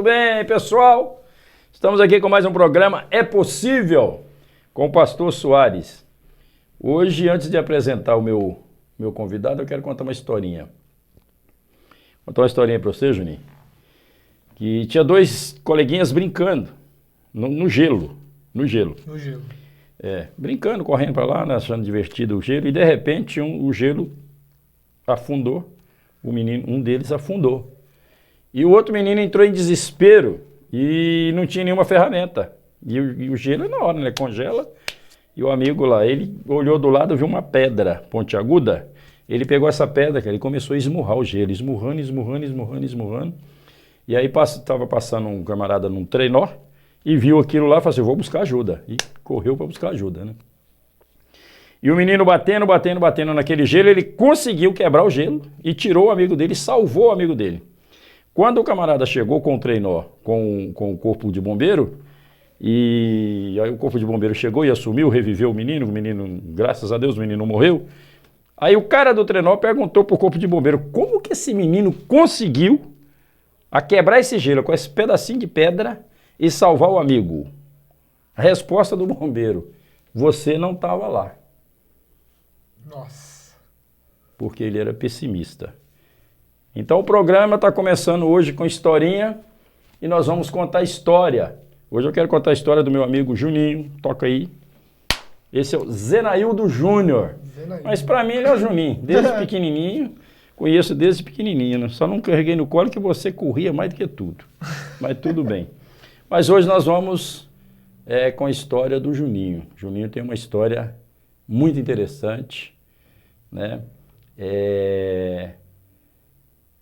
bem, pessoal? Estamos aqui com mais um programa É Possível com o Pastor Soares. Hoje, antes de apresentar o meu convidado, eu quero contar uma historinha. Vou contar uma historinha para você, Juninho. Que tinha dois coleguinhas brincando no gelo. No gelo. Brincando, correndo para lá, né, achando divertido o gelo, e de repente o gelo afundou. Um deles afundou. E o outro menino entrou em desespero e não tinha nenhuma ferramenta. E o gelo é na hora, né? Congela. E o amigo lá, ele olhou do lado, viu uma pedra pontiaguda. Ele pegou essa pedra, cara, e começou a esmurrar o gelo, esmurrando. E aí estava passando um camarada num trenó e viu aquilo lá e falou assim, vou buscar ajuda. E correu para buscar ajuda, né? E o menino batendo naquele gelo, ele conseguiu quebrar o gelo e tirou o amigo dele, salvou o amigo dele. Quando o camarada chegou com o trenó, com o corpo de bombeiro, e aí o corpo de bombeiro chegou e assumiu, reviveu o menino, graças a Deus, o menino morreu. Aí o cara do trenó perguntou pro corpo de bombeiro, como que esse menino conseguiu a quebrar esse gelo com esse pedacinho de pedra e salvar o amigo? A resposta do bombeiro, você não estava lá. Nossa. Porque ele era pessimista. Então o programa está começando hoje com historinha e nós vamos contar história. Hoje eu quero contar a história do meu amigo Juninho, toca aí. Esse é o Zenaildo Júnior. Mas para mim ele é o Juninho, desde pequenininho, conheço desde pequenininho, né? Só não carreguei no colo que você corria mais do que tudo, mas tudo bem. Mas hoje nós vamos com a história do Juninho. Juninho tem uma história muito interessante, né?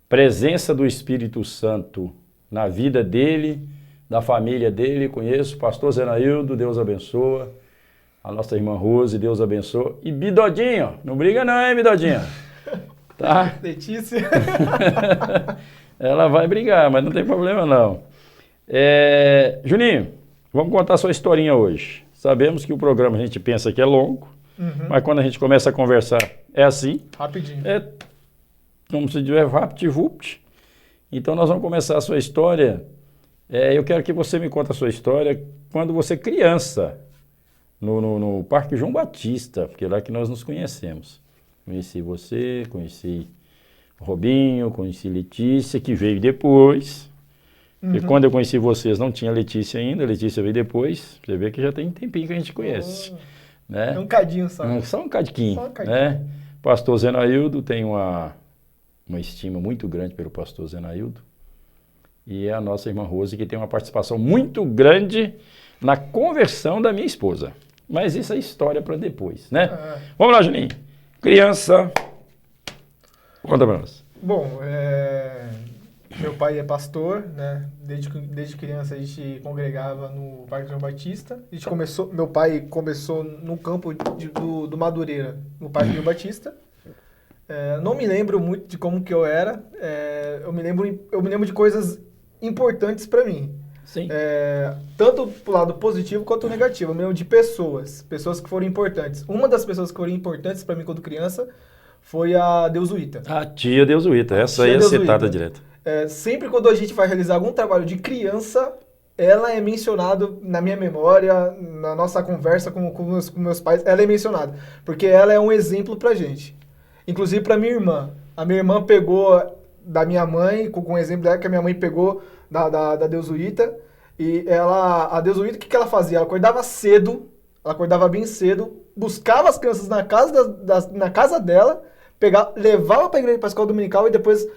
Presença do Espírito Santo na vida dele, da família dele, conheço o pastor Zenaildo, Deus abençoa, a nossa irmã Rose, Deus abençoa, e Bidodinho, não briga não, hein, Bidodinho? Tá? Letícia. Ela vai brigar, mas não tem problema não. Juninho, vamos contar a sua historinha hoje. Sabemos que o programa a gente pensa que é longo, mas quando a gente começa a conversar é assim. Rapidinho. Como se dizer, vapt-vupt. Então nós vamos começar a sua história. Eu quero que você me conte a sua história quando você criança, no Parque João Batista, porque é lá que nós nos conhecemos. Conheci você, conheci o Robinho, conheci Letícia, que veio depois. E quando eu conheci vocês não tinha Letícia ainda, Letícia veio depois. Você vê que já tem um tempinho que a gente conhece. Né? É um cadinho só. Só um cadinho. Só um cadinho. Né? Pastor Zenaildo tem uma estima muito grande pelo pastor Zenaildo. E é a nossa irmã Rose que tem uma participação muito grande na conversão da minha esposa. Mas isso é história para depois, né? Vamos lá, Juninho. Criança. Conta para nós. Bom, meu pai é pastor, né? Desde criança a gente congregava no Parque João Batista. Meu pai começou no campo do Madureira, no Parque João Batista. Não me lembro muito de como que eu era. Eu me lembro de coisas importantes para mim. Sim. Tanto pro lado positivo quanto negativo. Eu me lembro de pessoas que foram importantes. Uma das pessoas que foram importantes para mim quando criança foi a Deusuíta. A tia Deusuíta, essa aí é citada direto. Sempre quando a gente vai realizar algum trabalho de criança, ela é mencionada na minha memória, na nossa conversa com meus pais, ela é mencionada. Porque ela é um exemplo pra gente. Inclusive pra minha irmã. A minha irmã pegou da minha mãe, com o exemplo dela que a minha mãe pegou da Deusuíta. E a Deusuíta, o que ela fazia? Ela acordava bem cedo, buscava as crianças na casa dela, levava pra igreja, pra escola dominical e depois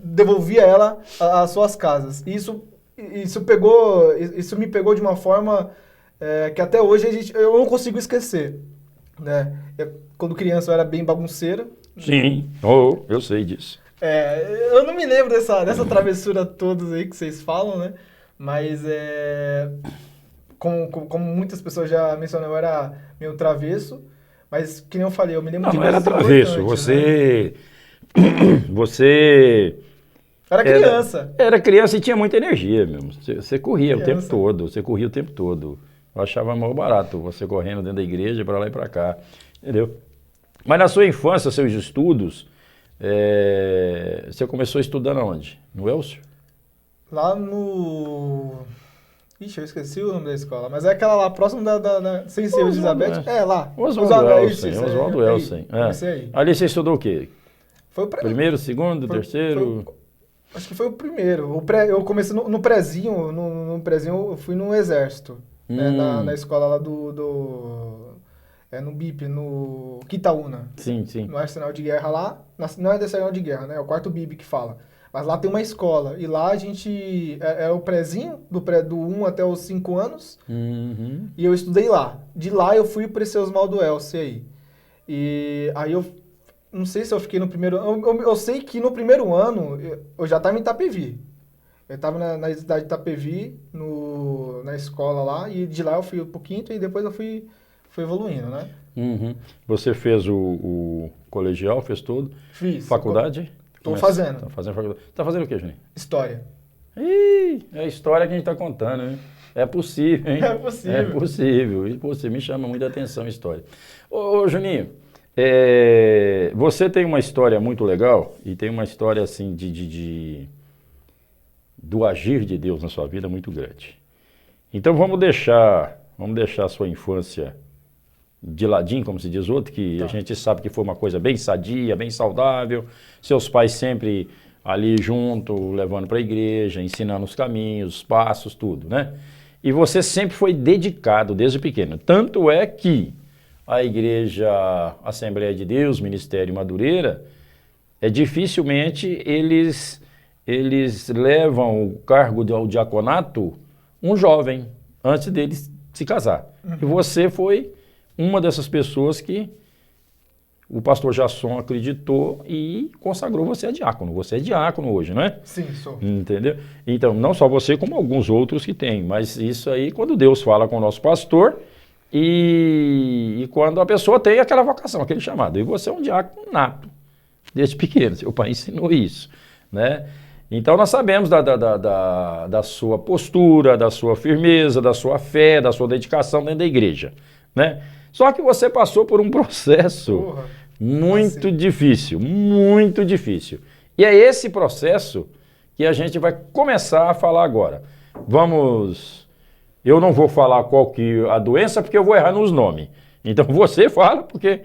devolvia ela às suas casas. Isso me pegou de uma forma que até hoje eu não consigo esquecer. Né? Quando criança eu era bem bagunceiro. Sim, eu sei disso. Eu não me lembro dessa travessura toda aí que vocês falam, né? Mas como muitas pessoas já mencionaram, eu era meio travesso. Mas, que nem eu falei, eu me lembro de coisas importantes. Não era travesso, você... Era criança. Era criança e tinha muita energia mesmo. Você corria o tempo todo. Eu achava mal barato você correndo dentro da igreja, para lá e para cá. Entendeu? Mas na sua infância, seus estudos, você começou estudando aonde? No Elcio? Lá no... Ixi, eu esqueci o nome da escola, mas é aquela lá próximo da Sem Senhor de Elizabeth. É, lá. Oswaldo Elsen. Esse aí. Ali você estudou o quê? Foi Primeiro, segundo, terceiro? Acho que foi o primeiro. Eu comecei no prezinho, no prezinho eu fui no exército, né, na escola lá no BIP, no Quitaúna. Sim, sim. No Arsenal de Guerra lá, não é desse Arsenal de Guerra, né, é o quarto BIP que fala. Mas lá tem uma escola, e lá a gente, é o prezinho, do 1 até os 5 anos, e eu estudei lá. De lá eu fui para esse Oswaldo Elsen aí. E aí eu não sei se eu fiquei no primeiro ano. Eu sei que no primeiro ano eu já estava em Itapevi. Eu estava na cidade de Itapevi, na escola lá, e de lá eu fui pro quinto e depois eu fui evoluindo, né? Você fez o colegial, fez tudo? Fiz. Faculdade? Estou fazendo. Tá fazendo faculdade. Tá fazendo o quê, Juninho? História. Ih, é a história que a gente está contando, hein? É possível, hein? É possível. É possível. E você me chama muita atenção a história. Ô Juninho, você tem uma história muito legal e tem uma história assim do agir de Deus na sua vida muito grande. Então vamos deixar a sua infância de ladinho, como se diz outro, que a gente sabe que foi uma coisa bem sadia, bem saudável, seus pais sempre ali junto, levando para a igreja, ensinando os caminhos, os passos, tudo, né? E você sempre foi dedicado desde pequeno. Tanto é que a igreja Assembleia de Deus, Ministério Madureira, dificilmente eles levam o cargo ao diaconato um jovem, antes deles se casar. E você foi uma dessas pessoas que o pastor Jasson acreditou e consagrou você a diácono. Você é diácono hoje, não é? Sim, sou. Entendeu? Então, não só você, como alguns outros que têm. Mas isso aí, quando Deus fala com o nosso pastor e quando a pessoa tem aquela vocação, aquele chamado. E você é um diácono nato, desde pequeno. Seu pai ensinou isso, né? Então, nós sabemos da sua postura, da sua firmeza, da sua fé, da sua dedicação dentro da igreja, né? Só que você passou por um processo muito difícil, muito difícil. E é esse processo que a gente vai começar a falar agora. Eu não vou falar qual que é a doença, porque eu vou errar nos nomes. Então você fala, porque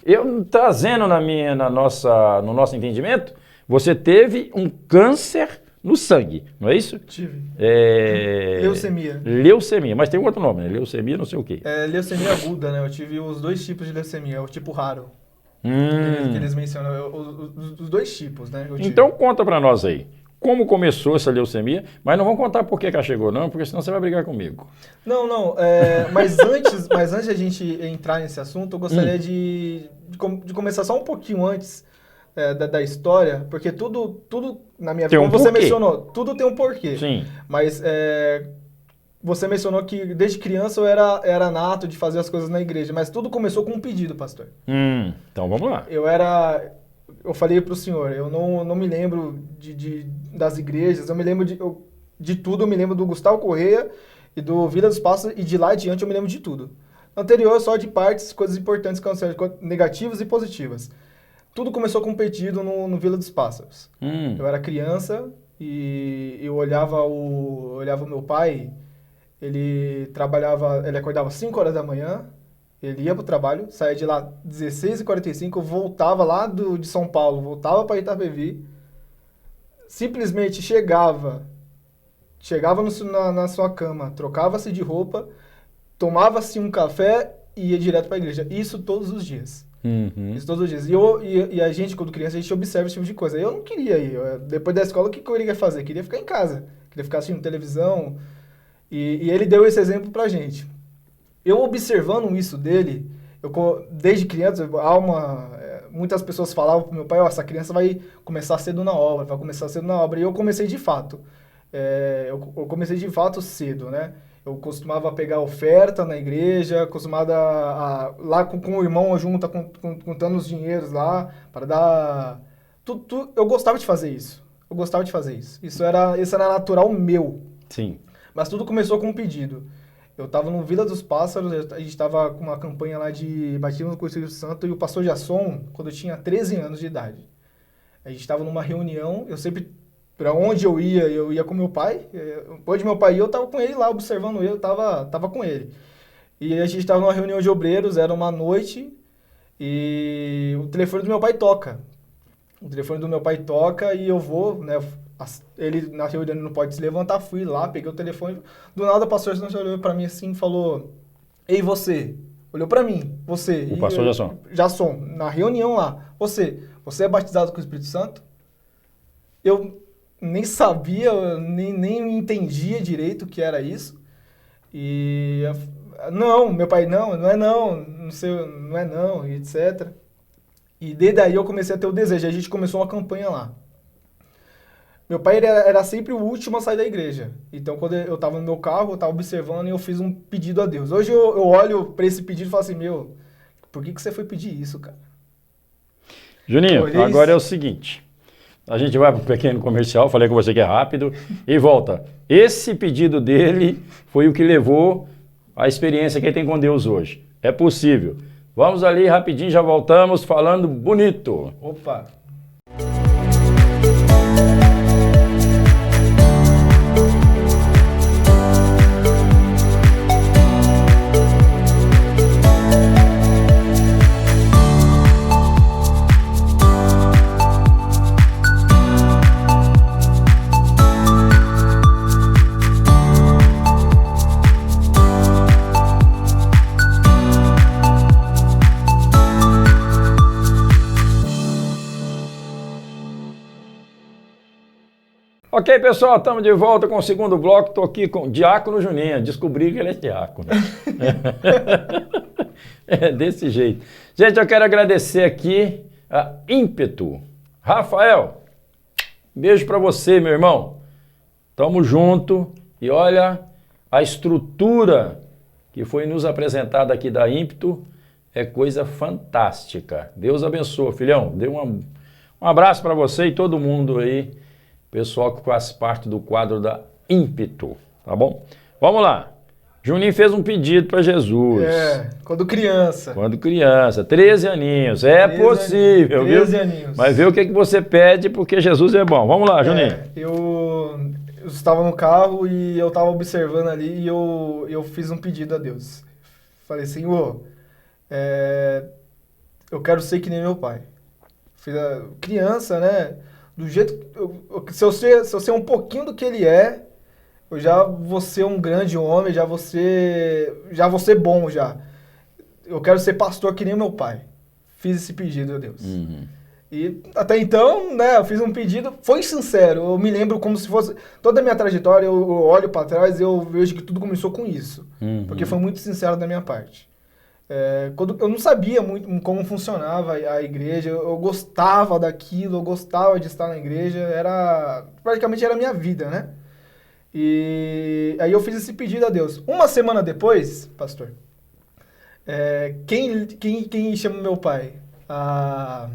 eu trazendo no nosso entendimento, você teve um câncer no sangue, não é isso? Tive. Leucemia. Leucemia, mas tem um outro nome, né? Leucemia não sei o quê. Leucemia aguda, né? Eu tive os dois tipos de leucemia, o tipo raro. Que eles mencionam, os dois tipos, né? Então conta pra nós aí, como começou essa leucemia, mas não vamos contar por que ela chegou não, porque senão você vai brigar comigo. Não, mas antes de a gente entrar nesse assunto, eu gostaria de começar só um pouquinho antes da história, porque tudo na minha vida, como você mencionou, tudo tem um porquê. Sim. Mas você mencionou que desde criança eu era nato de fazer as coisas na igreja, mas tudo começou com um pedido, pastor. Então vamos lá. Eu falei para o senhor, eu não me lembro das igrejas, eu me lembro de tudo, eu me lembro do Gustavo Correia e do Vila dos Passos, e de lá adiante eu me lembro de tudo. Anterior, só de partes, coisas importantes que são negativas e positivas. Tudo começou com um pedido no Vila dos Pássaros. Eu era criança e eu olhava o meu pai, ele acordava 5 horas da manhã, ele ia para o trabalho, saía de lá 16h45, voltava lá de São Paulo, voltava para Itapevi, simplesmente chegava na sua cama, trocava-se de roupa, tomava-se um café e ia direto para a igreja. Isso todos os dias. Isso todos os dias. E a gente, quando criança, a gente observa esse tipo de coisa. Eu não queria ir. Depois da escola, o que eu iria fazer? Eu queria ficar em casa. Queria ficar assistindo televisão. E ele deu esse exemplo pra gente. Eu observando isso dele, desde criança, muitas pessoas falavam pro meu pai, essa criança vai começar cedo na obra, E eu comecei de fato. Eu comecei de fato cedo, né? Eu costumava pegar oferta na igreja, lá com o irmão junto, contando os dinheiros lá, para dar... Eu gostava de fazer isso. Isso era natural meu. Sim. Mas tudo começou com um pedido. Eu estava no Vila dos Pássaros, a gente estava com uma campanha lá de batismo com o Espírito Santo, e o pastor Jasson, quando eu tinha 13 anos de idade. A gente estava numa reunião, eu sempre Para onde eu ia com meu pai. Onde meu pai ia, eu tava com ele lá, observando ele, eu tava com ele. E a gente estava numa reunião de obreiros, era uma noite, e o telefone do meu pai toca. O telefone do meu pai toca e eu vou, né? Ele na reunião não pode se levantar, fui lá, peguei o telefone. Do nada o pastor olhou para mim assim e falou: Ei, você? Olhou para mim, você. O pastor Jasson. Jasson, na reunião lá. Você é batizado com o Espírito Santo? Eu nem sabia, nem entendia direito o que era isso. E não, meu pai, não sei, não é não, e etc. E desde aí eu comecei a ter o desejo, a gente começou uma campanha lá. Meu pai era sempre o último a sair da igreja. Então, quando eu estava no meu carro, eu estava observando e eu fiz um pedido a Deus. Hoje eu olho para esse pedido e falo assim, por que você foi pedir isso, cara? Juninho, agora é o seguinte. A gente vai para um pequeno comercial, falei com você que é rápido, e volta. Esse pedido dele foi o que levou à experiência que ele tem com Deus hoje. É possível. Vamos ali rapidinho, já voltamos falando bonito. Opa! Ok, pessoal, estamos de volta com o segundo bloco. Estou aqui com o Diácono Juninho. Descobri que ele é diácono. É desse jeito. Gente, eu quero agradecer aqui a Ímpeto. Rafael, beijo para você, meu irmão. Tamo junto. E olha, a estrutura que foi nos apresentada aqui da Ímpeto é coisa fantástica. Deus abençoe, filhão. Dê um abraço para você e todo mundo aí. Pessoal que faz parte do quadro da Ímpeto, tá bom? Vamos lá. Juninho fez um pedido para Jesus. Quando criança. 13 aninhos. É 13 possível, aninhos, viu? 13 aninhos. Mas vê o que você pede, porque Jesus é bom. Vamos lá, Juninho. Eu estava no carro e eu estava observando ali e eu fiz um pedido a Deus. Falei, Senhor, eu quero ser que nem meu pai. Criança, né? Do jeito se eu ser um pouquinho do que ele é, eu já vou ser um grande homem, já vou ser bom já. Eu quero ser pastor que nem meu pai. Fiz esse pedido a Deus. Uhum. E até então, né, eu fiz um pedido, foi sincero, eu me lembro como se fosse toda a minha trajetória, eu olho para trás e eu vejo que tudo começou com isso. Uhum. Porque foi muito sincero da minha parte. Quando eu não sabia muito como funcionava a igreja, eu gostava daquilo, eu gostava de estar na igreja, praticamente era a minha vida, né? E aí eu fiz esse pedido a Deus. Uma semana depois, pastor, quem chama meu pai? A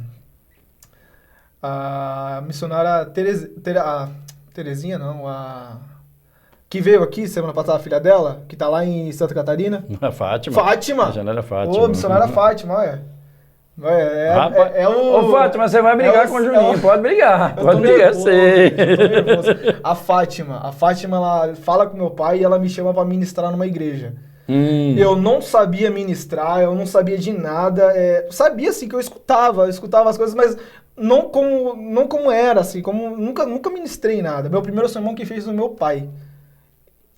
missionária Terezinha, não, que veio aqui semana passada, a filha dela, que tá lá em Santa Catarina. A Fátima. Fátima. Missionária Fátima. Ô, missionária Fátima, olha. Ô, Fátima, você vai brigar com o Juninho, pode brigar. Pode brigar, sei. Eu tô nervoso. A Fátima, ela fala com meu pai e ela me chama pra ministrar numa igreja. Eu não sabia ministrar, eu não sabia de nada. Sabia, assim, que eu escutava as coisas, mas não como era, assim, como nunca ministrei nada. Meu primeiro sermão que fez o meu pai.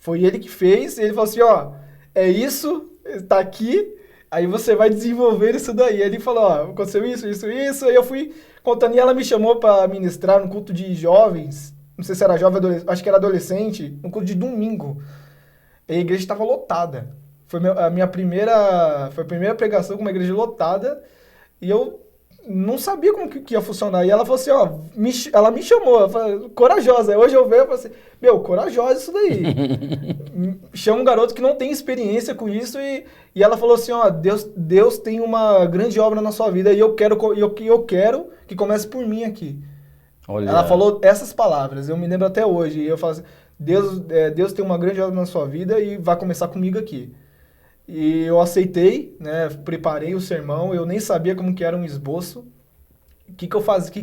Foi ele que fez, ele falou assim, ó, é isso, tá aqui, aí você vai desenvolver isso daí. Ele falou, ó, aconteceu isso, aí eu fui contando, e ela me chamou para ministrar no culto de jovens, não sei se era jovem, acho que era adolescente, no culto de domingo. E a igreja estava lotada. Foi a primeira pregação com uma igreja lotada, e eu não sabia como que ia funcionar. E ela falou assim, ó, ela me chamou, corajosa. Hoje eu vejo e falei assim, corajosa isso daí. Chama um garoto que não tem experiência com isso e ela falou assim, ó, Deus tem uma grande obra na sua vida e eu quero que comece por mim aqui. Olha. Ela falou essas palavras, eu me lembro até hoje. E eu falo assim, Deus tem uma grande obra na sua vida e vai começar comigo aqui. E eu aceitei, né, preparei o sermão, eu nem sabia como que era um esboço. O que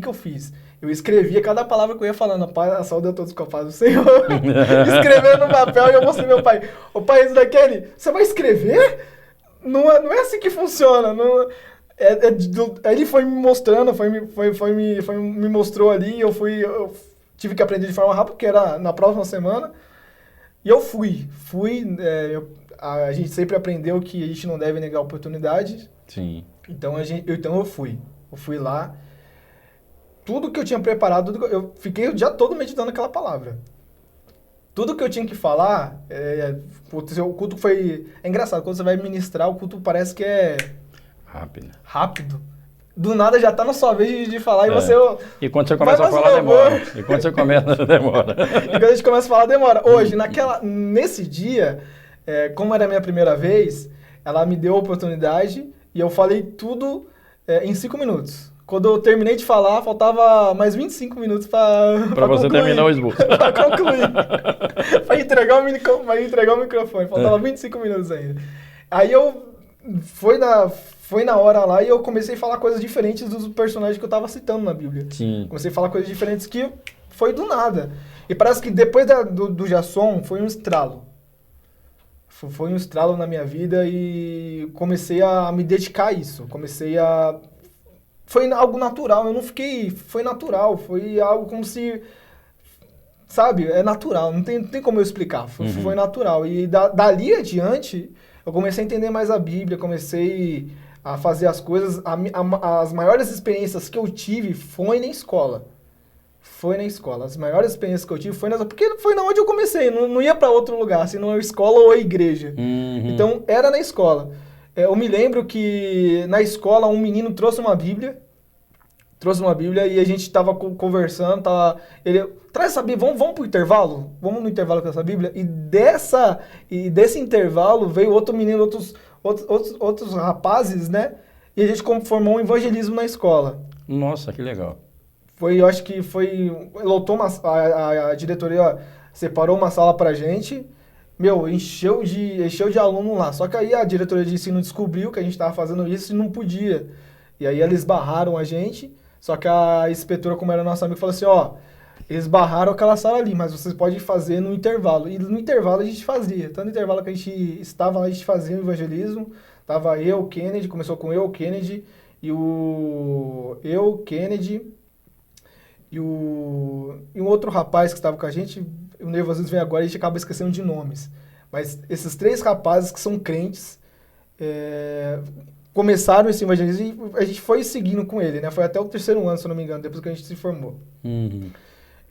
que eu fiz? Eu escrevia cada palavra que eu ia falando, a saúde a todos com a paz do Senhor. Escrevendo no papel e eu mostrei meu pai. O pai, isso daqui, ele, você vai escrever? Não é assim que funciona. Não, aí ele foi me mostrando, me mostrou ali, eu tive que aprender de forma rápida, porque era na próxima semana. E eu fui, a gente sempre aprendeu que a gente não deve negar oportunidades. Sim. Então eu fui lá. Tudo que eu tinha preparado, eu fiquei o dia todo meditando aquela palavra. Tudo que eu tinha que falar, o culto foi... É engraçado, quando você vai ministrar, o culto parece que é... Rápido. Do nada já tá na sua vez de falar e você... E quando você começa a falar, demora. E quando você começa, demora. E quando a gente começa a falar, demora. Hoje, nesse dia, como era a minha primeira vez, ela me deu a oportunidade e eu falei tudo em 5 minutos. Quando eu terminei de falar, faltava mais 25 minutos para você concluir. Terminar o esboço. Para concluir. Para entregar o microfone. Faltava 25 minutos ainda. Aí foi na hora lá e eu comecei a falar coisas diferentes dos personagens que eu estava citando na Bíblia. Sim. Comecei a falar coisas diferentes que foi do nada. E parece que depois do Jason foi um estralo. Foi um estralo na minha vida e comecei a me dedicar a isso. Foi algo natural, eu não fiquei... Foi natural, foi algo como se... Sabe, é natural, não tem como eu explicar. Foi natural. E dali adiante, eu comecei a entender mais a Bíblia, comecei a fazer as coisas. As maiores experiências que eu tive foi na escola. As maiores experiências que eu tive porque foi na onde eu comecei, não ia para outro lugar, senão a escola ou a igreja. Então, era na escola. Eu me lembro que na escola um menino trouxe uma Bíblia e a gente estava conversando, ele, traz essa Bíblia, vamos pro intervalo? Vamos no intervalo com essa Bíblia? E desse intervalo veio outro menino, outros rapazes, né? E a gente formou um evangelismo na escola. Nossa, que legal. Eu acho que lotou a diretoria separou uma sala pra gente, encheu de aluno lá. Só que aí a diretoria de ensino descobriu que a gente estava fazendo isso e não podia. E aí eles barraram a gente, só que a inspetora, como era nossa amiga, falou assim, eles barraram aquela sala ali, mas vocês podem fazer no intervalo. E no intervalo a gente fazia. Tanto no intervalo que a gente estava lá, a gente fazia o evangelismo. Tava eu, o Kennedy, começou com eu, o Kennedy, e o Kennedy, e um outro rapaz que estava com a gente. O nervosismo vem agora e a gente acaba esquecendo de nomes. Mas esses 3 rapazes que são crentes começaram esse evangelismo e a gente foi seguindo com ele, né? Foi até o 3º ano, se eu não me engano, depois que a gente se formou.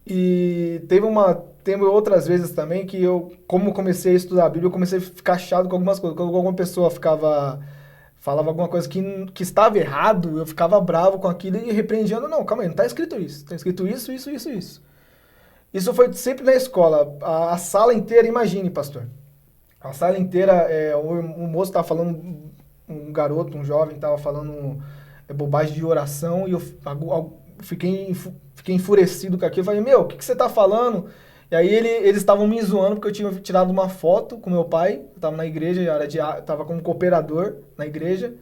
E teve outras vezes também que como comecei a estudar a Bíblia, eu comecei a ficar chato com algumas coisas. Quando alguma pessoa falava alguma coisa que estava errado, eu ficava bravo com aquilo e repreendia. Não, calma aí, não está escrito isso. Está escrito isso, isso, isso, isso. Isso foi sempre na escola. A sala inteira, imagine, pastor. A sala inteira, o moço estava falando, um garoto, um jovem, estava falando bobagem de oração e eu fiquei enfurecido com aquilo. Eu falei, o que você está falando? E aí eles estavam me zoando porque eu tinha tirado uma foto com meu pai. Eu estava na igreja, estava como cooperador na igreja.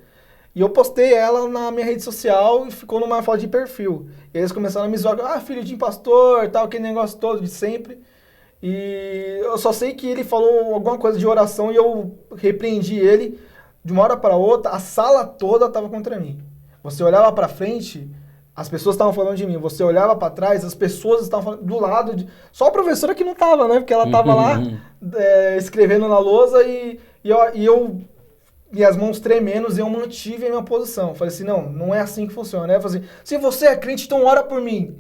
E eu postei ela na minha rede social e ficou numa foto de perfil. E eles começaram a me zoar, filho de pastor, tal, aquele negócio todo de sempre. E eu só sei que ele falou alguma coisa de oração e eu repreendi ele. De uma hora para outra, a sala toda estava contra mim. Você olhava para frente, as pessoas estavam falando de mim. Você olhava para trás, as pessoas estavam falando do lado. Só a professora que não estava, né? Porque ela estava lá escrevendo na lousa e as mãos tremendo e eu mantive a minha posição. Eu falei assim, não é assim que funciona. Aí eu falei assim, se você é crente, então ora por mim.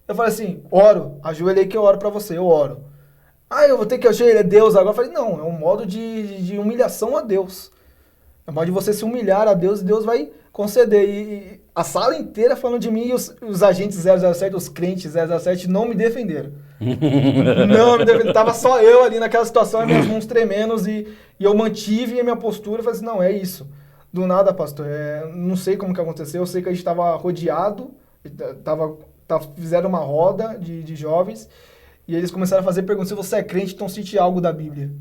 Eu falei assim, oro, ajoelhei que eu oro para você, eu oro. Eu vou ter que ajoelhar Deus agora. Eu falei, não, é um modo de humilhação a Deus. É um modo de você se humilhar a Deus e Deus vai conceder. E a sala inteira falando de mim e os agentes 007, os crentes 007 não me defenderam. Não me defenderam. Tava só eu ali naquela situação, as minhas mãos tremendo e eu mantive a minha postura e falei assim, não, é isso. Do nada, pastor, não sei como que aconteceu, eu sei que a gente estava rodeado, fizeram uma roda de jovens e eles começaram a fazer perguntas, se você é crente, então cite algo da Bíblia.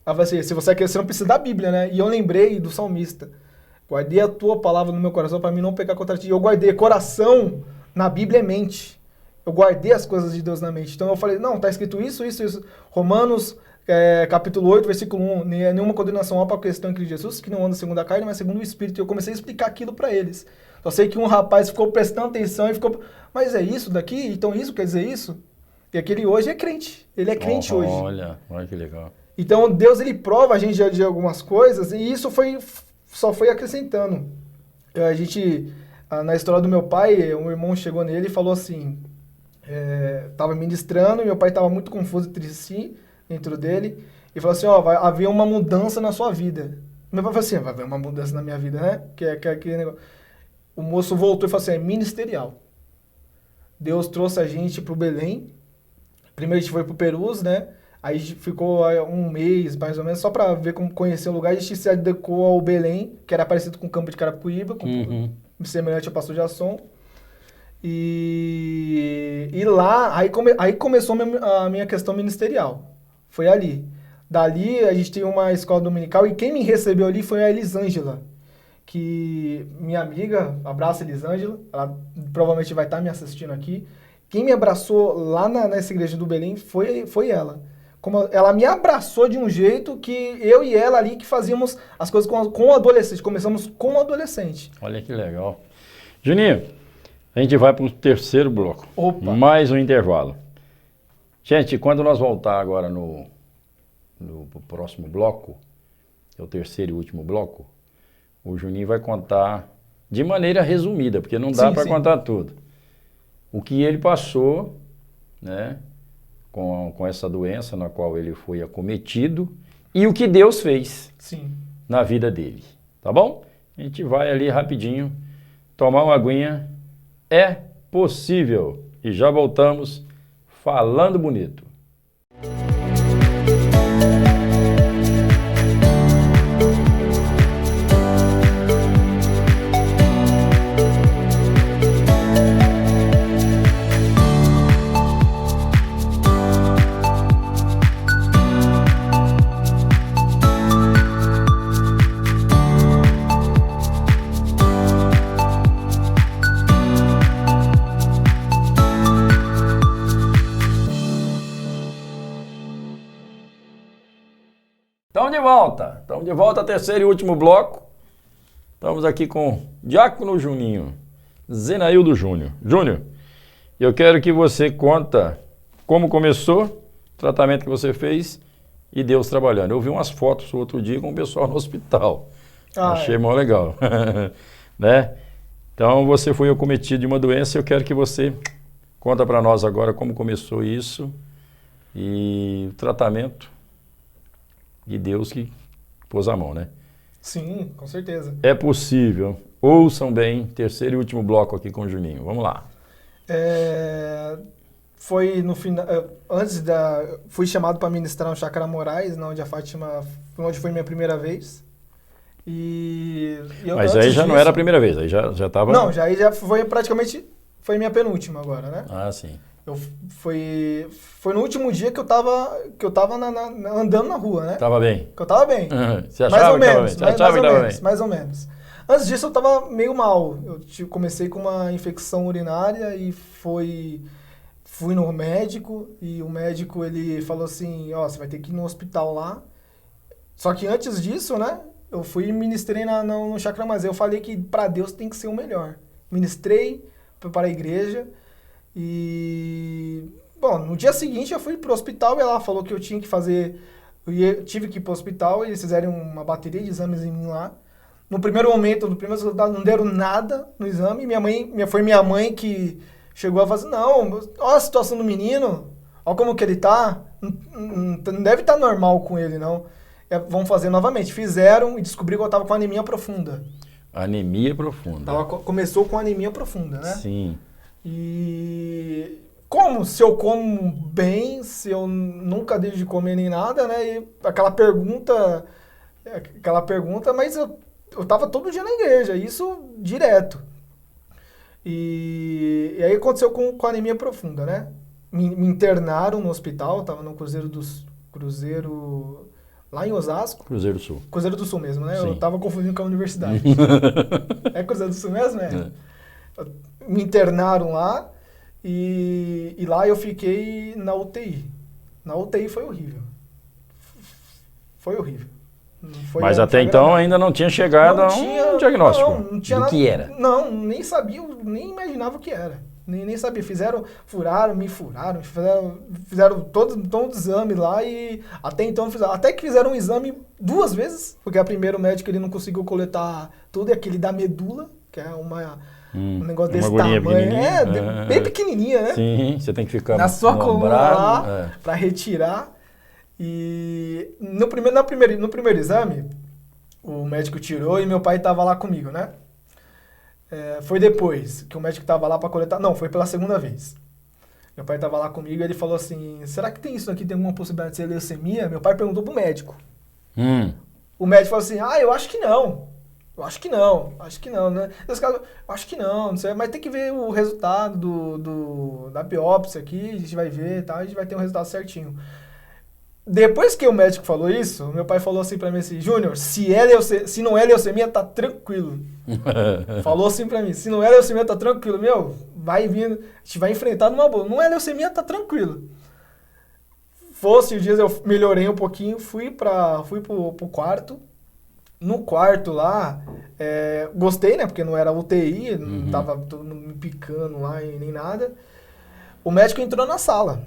Ela falou assim, se você é crente, você não precisa da Bíblia, né? E eu lembrei do salmista. Guardei a tua palavra no meu coração para mim não pecar contra ti. Eu guardei coração, na Bíblia é mente. Eu guardei as coisas de Deus na mente. Então eu falei, não, tá escrito isso, isso, isso. Romanos, capítulo 8, versículo 1. Nenhuma condenação há para a questão em Cristo Jesus, que não anda segundo a carne, mas segundo o Espírito. E eu comecei a explicar aquilo para eles. Só sei que um rapaz ficou prestando atenção e ficou, mas é isso daqui? Então isso quer dizer isso? E aquele hoje é crente. Ele é crente hoje. Olha que legal. Então Deus, ele prova a gente de algumas coisas, e isso só foi acrescentando. Na história do meu pai, um irmão chegou nele e falou assim, estava ministrando, e meu pai estava muito confuso entre si, dentro dele, e falou assim, vai haver uma mudança na sua vida. Meu pai falou assim, vai haver uma mudança na minha vida, né? Que é aquele negócio. O moço voltou e falou assim, é ministerial. Deus trouxe a gente para o Belém. Primeiro a gente foi para o Perus, né? Aí a gente ficou um mês, mais ou menos, só para ver como conhecer o lugar. A gente se adequou ao Belém, que era parecido com o campo de Carapicuíba, semelhante ao Passo de Assom. E lá, aí começou a minha questão ministerial. Foi ali. Dali a gente tem uma escola dominical e quem me recebeu ali foi a Elisângela, que minha amiga, abraço Elisângela, ela provavelmente vai estar me assistindo aqui. Quem me abraçou lá nessa igreja do Belém foi ela. Como ela me abraçou de um jeito que eu e ela ali que fazíamos as coisas com o adolescente. Começamos com o adolescente. Olha que legal. Juninho, a gente vai para o terceiro bloco. Opa. Mais um intervalo. Gente, quando nós voltar agora no próximo bloco, que é o terceiro e último bloco, o Juninho vai contar de maneira resumida, porque não dá para contar tudo. O que ele passou, né, com essa doença na qual ele foi acometido e o que Deus fez na vida dele. Tá bom? A gente vai ali rapidinho tomar uma aguinha. É possível. E já voltamos falando bonito. Estamos de volta ao terceiro e último bloco. Estamos aqui com o Diácono Juninho, Zenaildo Júnior. Júnior, eu quero que você conta como começou o tratamento que você fez e Deus trabalhando. Eu vi umas fotos outro dia com o pessoal no hospital. Achei mó legal. Né? Então você foi acometido de uma doença e eu quero que você conta para nós agora como começou isso e o tratamento de Deus que pôs a mão, né? Sim, com certeza. É possível. Ouçam bem, terceiro e último bloco aqui com o Juninho. Vamos lá. Foi no final, fui chamado para ministrar no Chácara Moraes, onde a Fátima, onde foi minha primeira vez. Mas aí já não era a primeira vez, aí já estava... Não, aí já foi praticamente, foi minha penúltima agora, né? Ah, sim. Foi no último dia que eu tava andando na rua, né? Tava bem? Que eu tava bem. Você achava que tava bem? Você achava que tava bem? Mais ou menos. Antes disso eu tava meio mal. Eu comecei com uma infecção urinária e fui no médico e o médico ele falou assim, você vai ter que ir no hospital lá. Só que antes disso, né? Eu fui e ministrei no Chácara Moraes. Eu falei que para Deus tem que ser o melhor. Ministrei para a igreja. E, bom, no dia seguinte eu fui pro hospital e ela falou que eu tinha que fazer, tive que ir pro hospital, eles fizeram uma bateria de exames em mim lá. No primeiro momento, no primeiro resultado, não deram nada no exame. Foi minha mãe que chegou a falar assim, não, olha a situação do menino, olha como que ele tá, não deve estar normal com ele, não. Vamos fazer novamente. Fizeram e descobriram que eu tava com anemia profunda. Anemia profunda. Começou com anemia profunda, né? Sim. E se eu como bem, se eu nunca deixo de comer nem nada, né? E aquela pergunta, mas eu tava todo dia na igreja, isso direto. E aí aconteceu com anemia profunda, né? Me internaram no hospital, tava no Cruzeiro lá em Osasco. Cruzeiro do Sul. Cruzeiro do Sul mesmo, né? Sim. Eu tava confundindo com a universidade. É Cruzeiro do Sul mesmo, né? Me internaram lá e lá eu fiquei na UTI. Na UTI foi horrível. Foi horrível. Não foi- Mas não até foi então agradável. ainda não tinha chegado a um diagnóstico não tinha do nada- que era. Não, nem sabia, nem imaginava o que era. Nem sabia. Me furaram, fizeram todo o exame lá e até então fizeram. Até que fizeram um exame 2 vezes, porque a primeiro médico ele não conseguiu coletar tudo, é aquele da medula, que é um negócio desse uma agulhinha tamanho. pequenininha. Bem pequenininha, né? Sim, você tem que ficar Na sua no coluna braço, lá, pra retirar. E no primeiro exame, o médico tirou e meu pai tava lá comigo, né? Foi depois que o médico tava lá pra coletar. Não, foi pela segunda vez. Meu pai tava lá comigo e ele falou assim: será que tem isso aqui? Tem alguma possibilidade de ser leucemia? Meu pai perguntou pro médico. O médico falou assim: eu acho que não. Eu acho que não. Acho que não, né? Esse caso, eu acho que não sei, mas tem que ver o resultado da biópsia aqui, a gente vai ver e tal, a gente vai ter um resultado certinho. Depois que o médico falou isso, meu pai falou assim pra mim assim: Júnior, se não é leucemia, tá tranquilo. Falou assim pra mim: se não é leucemia, tá tranquilo. Meu, vai vindo, a gente vai enfrentar numa boa. Não é leucemia, tá tranquilo. Os dias eu melhorei um pouquinho, fui pro quarto. No quarto lá, gostei, né? Porque não era UTI, não tava todo mundo me picando lá e nem nada. O médico entrou na sala.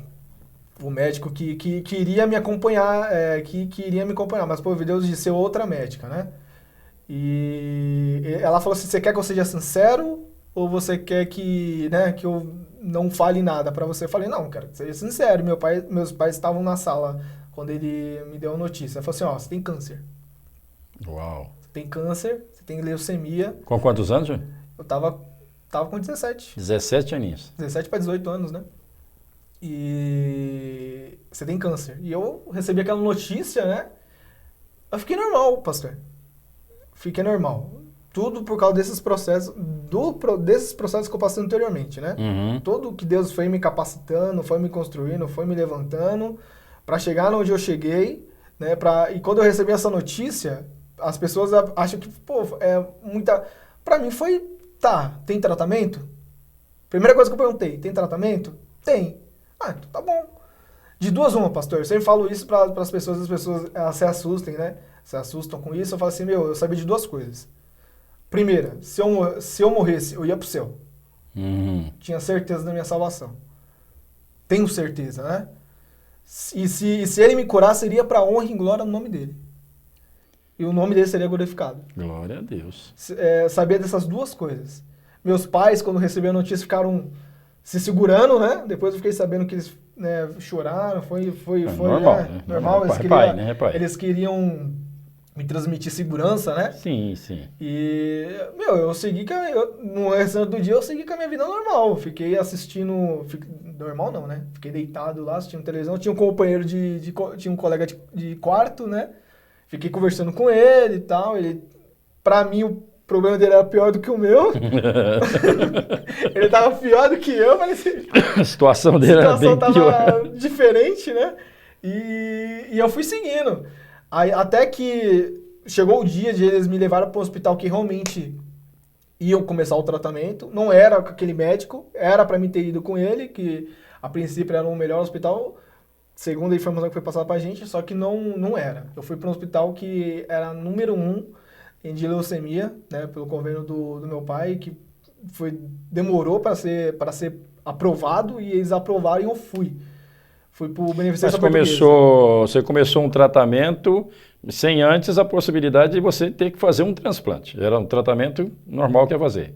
O médico que queria me acompanhar, que queria me acompanhar, mas por Deus de ser outra médica, né? E ela falou assim: você quer que eu seja sincero ou você quer que eu não fale nada pra você? Eu falei: não, quero que seja sincero. Meus pais estavam na sala quando ele me deu a notícia. Ele falou assim: ó, você tem câncer. Uau. Você tem câncer, você tem leucemia. Com quantos anos, Júnior? Eu tava com 17. 17 aninhos. 17 para 18 anos, né? E você tem câncer. E eu recebi aquela notícia, né? Eu fiquei normal, pastor. Fiquei normal. Tudo por causa desses processos, desses processos que eu passei anteriormente, né? Tudo que Deus foi me capacitando, foi me construindo, foi me levantando para chegar onde eu cheguei, né? E quando eu recebi essa notícia, as pessoas acham que, Pra mim foi, tem tratamento? Primeira coisa que eu perguntei: tem tratamento? Tem. Então tá bom. De 2 uma, pastor. Eu sempre falo isso para as pessoas elas se assustem, né? Se assustam com isso. Eu falo assim: eu sabia de 2 coisas. Primeira, se eu morresse, eu ia pro céu. Tinha certeza da minha salvação. Tenho certeza, né? E se ele me curar, seria para honra e glória no nome dele. E o nome dele seria glorificado. Glória a Deus. Sabia dessas 2 coisas. Meus pais, quando receberam a notícia, ficaram se segurando, né? Depois eu fiquei sabendo que eles choraram. Foi normal, né? Normal. Eles queriam me transmitir segurança, né? Sim, sim. E, eu segui no restante do dia eu segui com a minha vida normal. Fiquei assistindo. Normal não, né? Fiquei deitado lá assistindo televisão. Tinha um companheiro tinha um colega de quarto, né? Fiquei conversando com ele e tal. Pra mim, o problema dele era pior do que o meu. Ele tava pior do que eu, mas a situação dele era bem tava pior. diferente, né? E eu fui seguindo. Aí, até que chegou o dia de eles me levarem para o hospital que realmente iam começar o tratamento. Não era com aquele médico, era para mim ter ido com ele, que a princípio era o melhor hospital, segundo a informação que foi passada pra gente, só que não era. Eu fui para um hospital que era número 1 de leucemia, né, pelo convênio do meu pai, que demorou para ser aprovado, e eles aprovaram e eu fui. Fui pro Beneficência Portuguesa. Você começou um tratamento sem antes a possibilidade de você ter que fazer um transplante. Era um tratamento normal que ia fazer.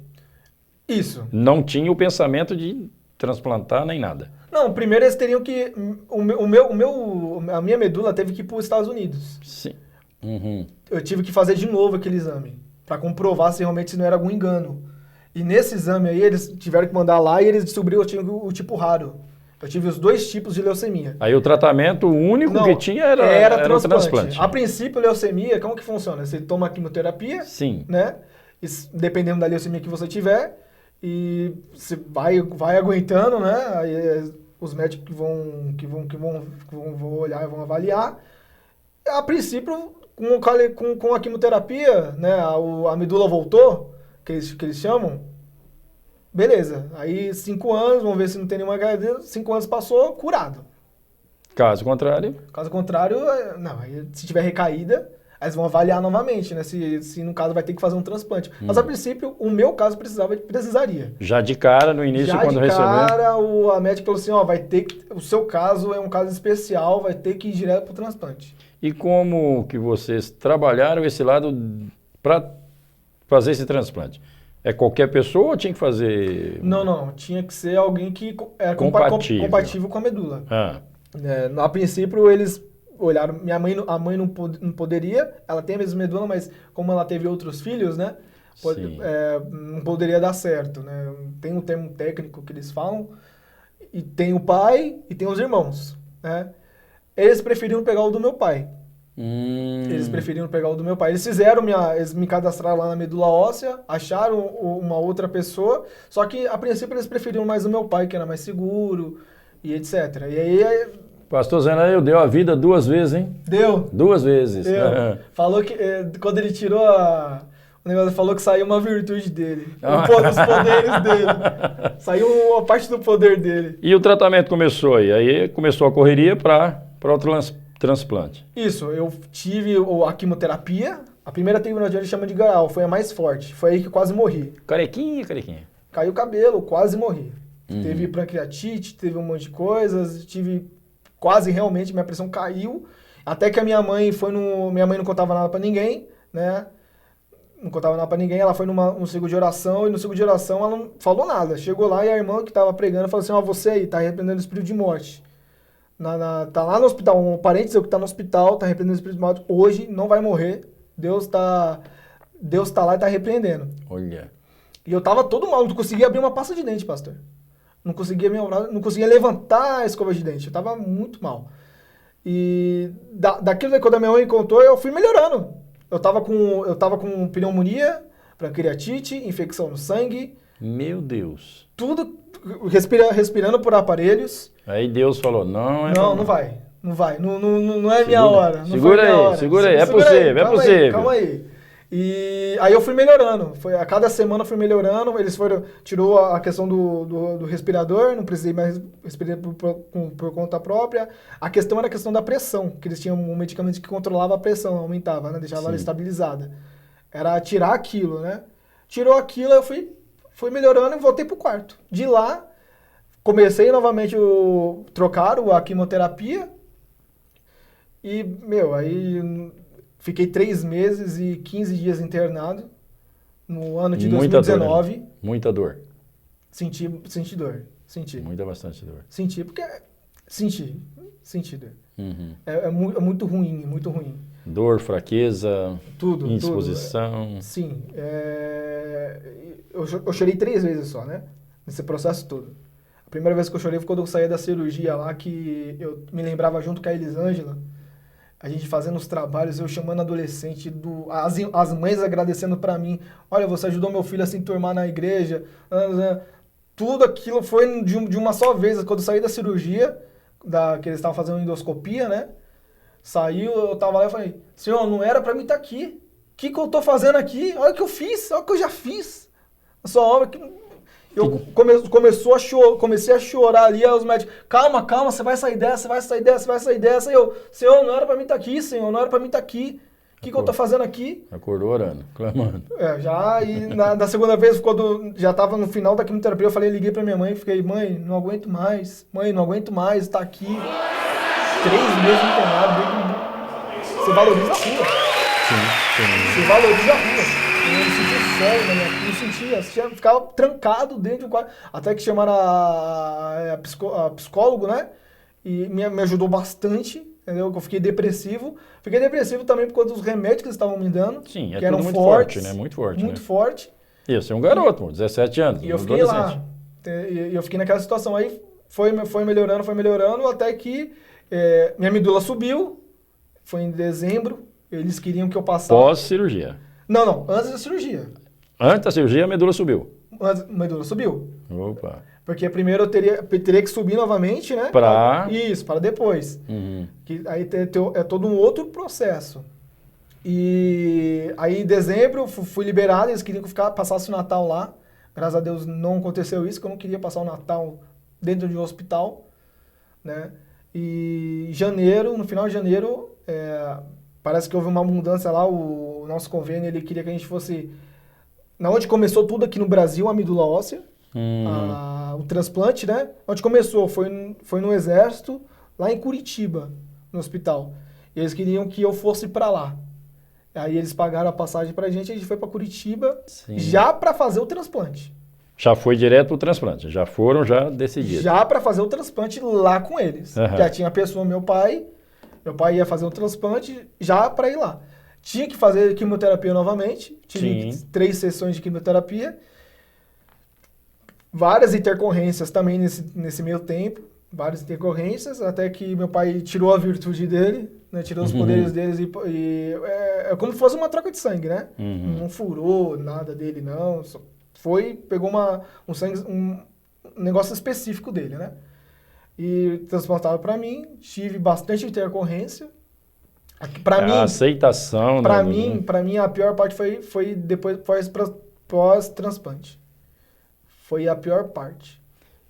Isso. Não tinha o pensamento de transplantar nem nada. Não, primeiro eles teriam que... A minha medula teve que ir para os Estados Unidos. Sim. Eu tive que fazer de novo aquele exame, para comprovar se realmente não era algum engano. E nesse exame aí, eles tiveram que mandar lá e eles descobriram que eu tinha o tipo raro. Eu tive os 2 tipos de leucemia. Aí o tratamento único que tinha era o transplante. A princípio, leucemia, como que funciona? Você toma quimioterapia, sim, né? E, dependendo da leucemia que você tiver, e você vai aguentando, né? Aí, os médicos que vão olhar e vão avaliar. A princípio, com a quimioterapia, né, a medula voltou, que eles chamam, beleza. Aí 5 anos, vamos ver se não tem nenhuma HD, 5 anos passou, curado. Caso contrário, Caso contrário, não, aí, se tiver recaída, aí eles vão avaliar novamente, né, se no caso vai ter que fazer um transplante. Mas a princípio, o meu caso precisaria. já de cara, no início, Já quando de receber... cara, a médica falou assim, ó, o seu caso é um caso especial, vai ter que ir direto pro transplante. E como que vocês trabalharam esse lado para fazer esse transplante? É qualquer pessoa ou tinha que fazer... Não, tinha que ser alguém que era compatível com a medula. Ah, A princípio, eles olharam, a mãe não poderia, ela tem a mesma medula, mas como ela teve outros filhos, né, sim. não poderia dar certo, né? Tem um termo técnico que eles falam, e tem o pai e tem os irmãos, né? Eles preferiram pegar o do meu pai. Eles preferiram pegar o do meu pai. Eles me cadastraram lá na medula óssea, acharam uma outra pessoa, só que a princípio eles preferiram mais o meu pai, que era mais seguro, e etc. E aí... Pastor Zenael deu a vida 2 vezes, hein? Deu. 2 vezes. Deu. Falou que quando ele tirou o negócio, falou que saiu uma virtude dele. Os poderes dele. Saiu uma parte do poder dele. E o tratamento começou aí? Aí começou a correria para o transplante. Isso, eu tive a quimioterapia. A primeira quimioterapia ele chama de Garal, foi a mais forte. Foi aí que quase morri. Carequinha. Caiu o cabelo, quase morri. Teve pancreatite, teve um monte de coisas, tive quase realmente, minha pressão caiu. Até que a minha mãe minha mãe não contava nada pra ninguém, né? Não contava nada pra ninguém, ela foi num círculo de oração, e no círculo de oração ela não falou nada. Chegou lá e a irmã que tava pregando falou assim, ó, você aí, tá repreendendo o espírito de morte. Tá lá no hospital, um parente seu que tá no hospital, tá repreendendo o espírito de morte, hoje não vai morrer, Deus tá lá e tá repreendendo. Olha. E eu tava todo mal, não conseguia abrir uma pasta de dente, pastor. Não conseguia levantar a escova de dente, eu tava muito mal. E daquilo quando a minha mãe contou, eu fui melhorando. Eu tava com pneumonia, pancreatite, infecção no sangue. Meu Deus. Tudo respirando por aparelhos. Aí Deus falou, não vai. Não é minha hora. Segura aí, é possível. Calma aí. E aí eu fui melhorando. A cada semana eu fui melhorando. Eles tirou a questão do respirador, não precisei mais respirar por conta própria. A questão era a questão da pressão, que eles tinham um medicamento que controlava a pressão, aumentava, né? Deixava ela estabilizada. Era tirar aquilo, né? Tirou aquilo, eu fui melhorando e voltei pro quarto. De lá, comecei novamente trocaram a quimioterapia. E, aí... Fiquei 3 meses e 15 dias internado no ano de 2019. Dor, né? Muita dor. Senti dor. Bastante dor. Senti dor. É muito ruim, muito ruim. Dor, fraqueza, tudo. indisposição. Sim. Eu chorei 3 vezes só, né? Nesse processo todo. A primeira vez que eu chorei foi quando eu saí da cirurgia lá, que eu me lembrava junto com a Elisângela. A gente fazendo os trabalhos, eu chamando adolescente, as mães agradecendo pra mim. Olha, você ajudou meu filho a se enturmar na igreja. Tudo aquilo foi de uma só vez. Quando eu saí da cirurgia, que eles estavam fazendo endoscopia, né? Saiu, eu tava lá e falei, Senhor, não era pra mim estar aqui. O que eu tô fazendo aqui? Olha o que eu fiz, olha o que eu já fiz. A sua obra que... Eu comecei a chorar ali, aí os médicos, calma, você vai sair dessa. E eu, Senhor, não era pra mim estar aqui, Senhor, não era pra mim estar aqui. O que eu tô fazendo aqui? Acordou orando, clamando. E na segunda vez, quando já tava no final da quimioterapia, liguei pra minha mãe e fiquei, mãe, não aguento mais, tá aqui. 3 meses internado, você valoriza a rua. Sim. Você valoriza a rua. Eu não sentia sol na minha vida, não sentia, ficava trancado dentro do quarto. Até que chamaram a psicólogo, né? E me ajudou bastante, entendeu? Eu fiquei depressivo. Fiquei depressivo também por conta dos remédios que eles estavam me dando. Sim, que eram muito fortes, né? Muito forte. Muito forte. E você é um garoto, 17 anos. E eu fiquei lá. E eu fiquei naquela situação. Aí foi melhorando, até que minha medula subiu. Foi em dezembro. Eles queriam que eu passasse. Pós-cirurgia. Não, antes da cirurgia. Antes da cirurgia, a medula subiu. A medula subiu. Opa. Porque primeiro eu teria que subir novamente, né? Isso, para depois. Que aí é todo um outro processo. E aí em dezembro eu fui liberado, eles queriam que eu passasse o Natal lá. Graças a Deus não aconteceu isso, que eu não queria passar o Natal dentro de um hospital, né? E janeiro, no final de janeiro, parece que houve uma mudança lá, o nosso convênio, ele queria que a gente fosse... Na onde começou tudo aqui no Brasil, a medula óssea, o transplante, né? Onde começou, foi no Exército, lá em Curitiba, no hospital. E eles queriam que eu fosse para lá. Aí eles pagaram a passagem pra gente, a gente foi para Curitiba, já para fazer o transplante. Já foi direto pro transplante, já foram decididos. Já para fazer o transplante lá com eles. Já tinha a pessoa, meu pai ia fazer o transplante já para ir lá. Tinha que fazer quimioterapia novamente, tive 3 sessões de quimioterapia, várias intercorrências também nesse meio tempo, várias intercorrências, até que meu pai tirou a virtude dele, né, tirou os poderes deles e é como se fosse uma troca de sangue, né? Não furou nada dele, não, só pegou um negócio específico dele, né? E transportava para mim, tive bastante intercorrência. Para mim, a aceitação, para mim a pior parte foi depois pós-transplante. Foi a pior parte.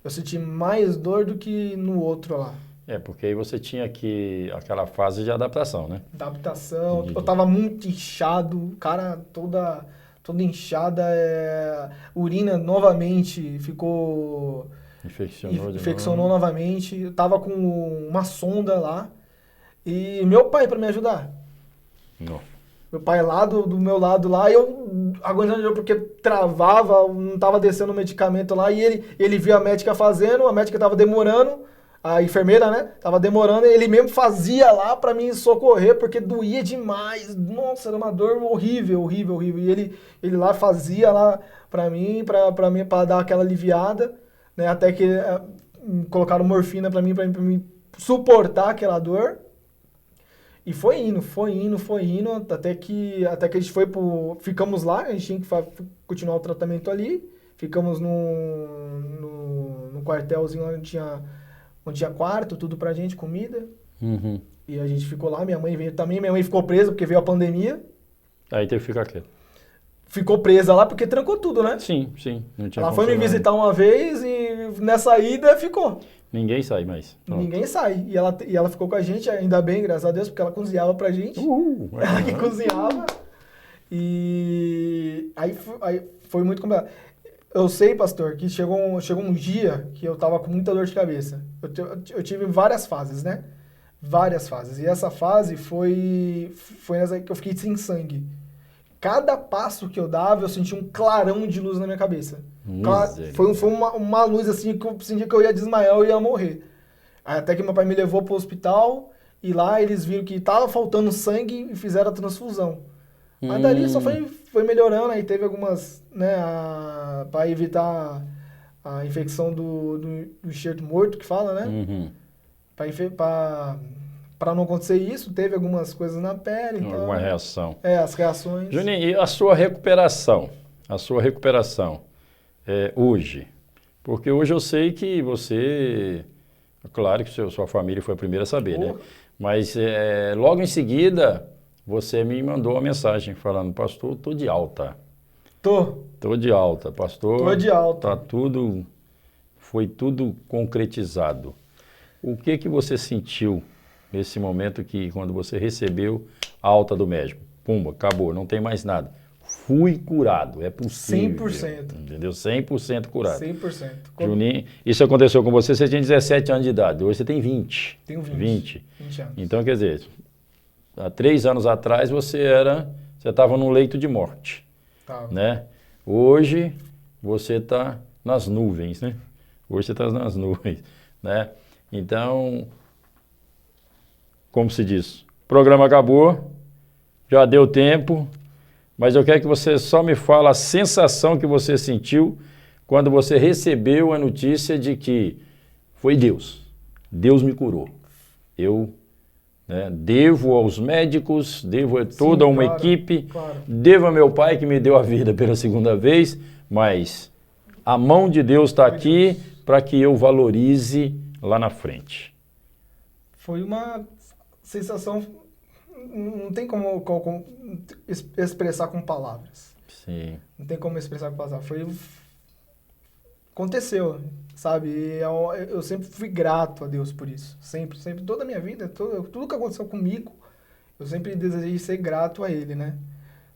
Eu senti mais dor do que no outro lá. Porque aí você tinha aquela fase de adaptação, né? Adaptação, eu tava muito inchado, cara toda inchada, urina novamente ficou... Infeccionou novamente, eu tava com uma sonda lá, e meu pai para me ajudar. Não. Meu pai lá do meu lado lá, eu agonizando porque travava, não tava descendo o medicamento lá, e ele viu a médica fazendo, a médica tava demorando, a enfermeira, né, tava demorando, ele mesmo fazia lá pra me socorrer, porque doía demais, nossa, era uma dor horrível, horrível, horrível, e ele lá fazia lá pra mim, pra dar aquela aliviada, né, até que colocaram morfina pra mim suportar aquela dor. E foi indo, até que a gente ficamos lá, a gente tinha que continuar o tratamento ali, ficamos no quartelzinho onde tinha quarto, tudo pra gente, comida, e a gente ficou lá, minha mãe veio também, minha mãe ficou presa porque veio a pandemia. Aí teve que ficar quieto. Ficou presa lá porque trancou tudo, né? Sim, não tinha. Ela foi me visitar uma vez e nessa ida ficou. Ninguém sai mais. Pronto. Ninguém sai. E ela ficou com a gente, ainda bem, graças a Deus, porque ela cozinhava pra gente. Ela que cozinhava. E aí foi muito complicado. Eu sei, pastor, que chegou um dia que eu tava com muita dor de cabeça. Eu tive várias fases, né? Várias fases. E essa fase foi nessa que eu fiquei sem sangue. Cada passo que eu dava, eu sentia um clarão de luz na minha cabeça. Foi uma luz assim que eu sentia que eu ia desmaiar, eu ia morrer. Aí até que meu pai me levou pro hospital e lá eles viram que tava faltando sangue e fizeram a transfusão. Mas dali só foi melhorando, aí teve algumas, né, para evitar a infecção do enxerto morto, que fala, né? Para não acontecer isso, teve algumas coisas na pele. Então, alguma reação. As reações. Juninho, e a sua recuperação? Hoje? Porque hoje eu sei que você... Claro que sua família foi a primeira a saber, né? Mas logo em seguida, você me mandou uma mensagem falando, pastor, tô de alta. Tô de alta, pastor. Tô de alta. Foi tudo concretizado. O que você sentiu nesse momento quando você recebeu a alta do médico? Pumba, acabou, não tem mais nada. Fui curado, é possível. 100%. Entendeu? 100% curado. 100%. Juninho, isso aconteceu com você tinha 17 anos de idade, hoje você tem 20. Tenho 20 anos. Então, quer dizer, há 3 anos atrás você estava num leito de morte. Tá. Né? Hoje você está nas nuvens, né? Hoje você está nas nuvens, né? Então, como se diz, o programa acabou, já deu tempo, mas eu quero que você só me fale a sensação que você sentiu quando você recebeu a notícia de que foi Deus. Deus me curou. Eu devo aos médicos, devo a toda uma equipe, devo a meu pai que me deu a vida pela segunda vez, mas a mão de Deus está aqui para que eu valorize lá na frente? Foi uma sensação, não tem como expressar com palavras. Sim. Não tem como expressar com palavras. Aconteceu, sabe? E eu sempre fui grato a Deus por isso. Sempre, sempre. Toda a minha vida, tudo que aconteceu comigo, eu sempre desejei ser grato a Ele, né?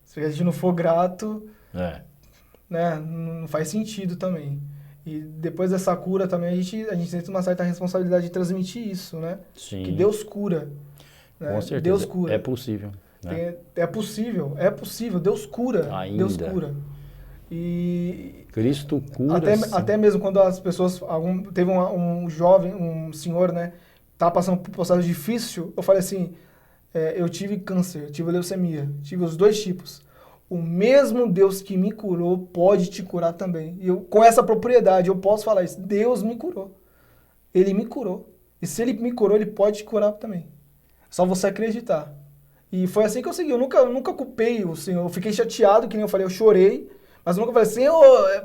Se a gente não for grato, né, não faz sentido também. E depois dessa cura também, a gente sente uma certa responsabilidade de transmitir isso, né? Sim. Que Deus cura. Né? Com certeza. Deus cura. É possível. Né? É possível. Deus cura. Ainda. Deus cura. E Cristo cura. Até mesmo quando as pessoas... Teve um jovem, um senhor, né? Tava passando por um processo difícil. Eu falei assim, eu tive câncer, tive leucemia. Tive os dois tipos. O mesmo Deus que me curou pode te curar também. E eu, com essa propriedade, eu posso falar isso. Deus me curou. Ele me curou. E se Ele me curou, Ele pode te curar também. Só você acreditar. E foi assim que eu segui. Eu nunca culpei o Senhor. Eu fiquei chateado, que nem eu falei, eu chorei. Mas eu nunca falei, Senhor,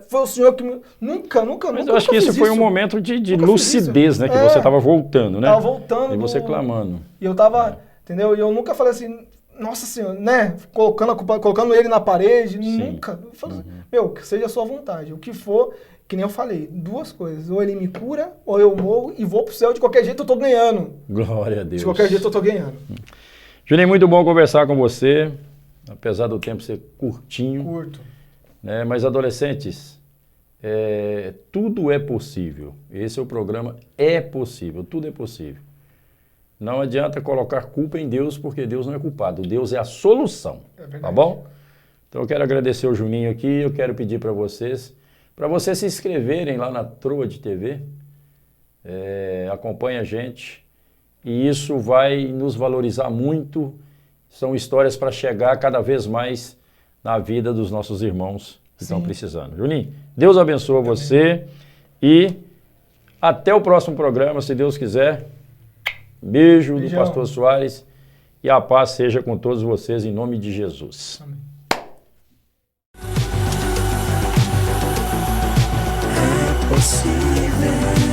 foi o Senhor que me... Nunca. Mas eu acho que isso foi um momento de lucidez, né? Que você estava voltando, né? Tava voltando. E você clamando. E eu tava, entendeu? E eu nunca falei assim... Nossa Senhora, né? Colocando ele na parede, Sim. nunca. Eu falo assim, que seja a sua vontade. O que for, que nem eu falei, duas coisas. Ou ele me cura, ou eu morro e vou pro céu. De qualquer jeito eu tô ganhando. Glória a Deus. De qualquer jeito eu tô ganhando. Juninho, muito bom conversar com você. Apesar do tempo ser curtinho. Curto. Né? Mas adolescentes, tudo é possível. Esse é o programa É Possível. Tudo é possível. Não adianta colocar culpa em Deus, porque Deus não é culpado. Deus é a solução. Tá bom? Então eu quero agradecer o Juninho aqui. Eu quero pedir para vocês se inscreverem lá na Troa de TV. Acompanhe a gente. E isso vai nos valorizar muito. São histórias para chegar cada vez mais na vida dos nossos irmãos que estão precisando. Juninho, Deus abençoe você. E até o próximo programa, se Deus quiser. Beijo do Pastor Soares e a paz seja com todos vocês em nome de Jesus. Amém. É possível.